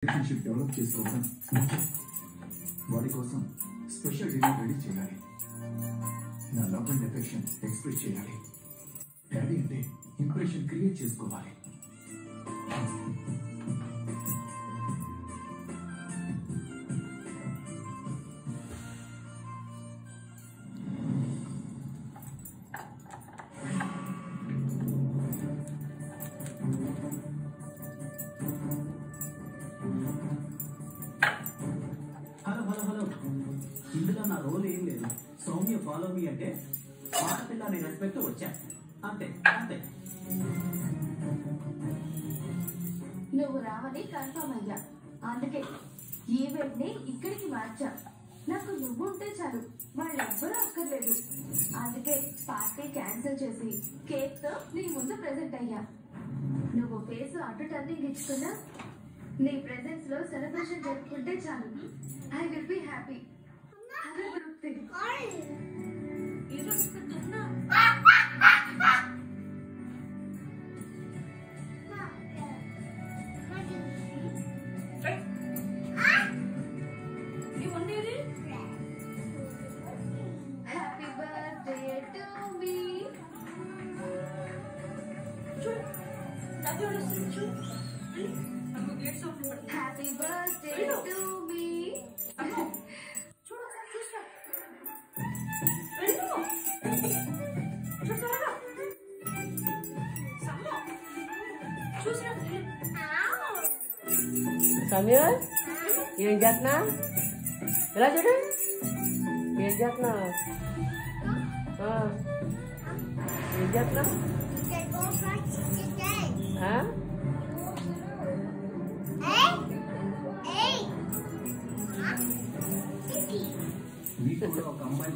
Relationship develop చేసుకోవడం వాడి కోసం స్పెషల్ డిన్నర్ రెడీ చేయాలి. నా లవ్ అండ్ ఎఫెక్షన్ ఎక్స్ప్రెస్ చేయాలి. డాడీ అంటే ఇంప్రెషన్ క్రియేట్ చేసుకోవాలి. ఇందులో నా రోల్ ఏం లేదు. సౌమ్య ఫాలో మీ అంటే ఆడపిల్ల అనే రెస్పెక్ట్ వచ్చా, అంతే అంతే. నువ్వు రావని కన్ఫర్మ్ అయ్యా, అందుకే ఈవెంట్ ని ఇక్కడికి మార్చా. నాకు నువ్వు ఉంటే చాలు, వాళ్ళెవ్వరూ అక్కర్లేదు. అందుకే పార్టీ క్యాన్సిల్ చేసి కేక్ తో నీ ముందు ప్రెజెంట్ అయ్యా. నువ్వు ఫేస్ అటు టర్నింగ్ ఇచ్చుకున్నా నీ ప్రెజెన్స్ లో సెలబ్రేషన్ జరుపుకుంటే చాలు. I will be happy. Happy birthday to me. Happy birthday to me. Sameer ఏం చేస్తున్నా? ఎలా చూడు, ఏం చేస్తున్నా? ఏం చేస్తున్నా? మీకు కూడా ఒక అమ్మాయి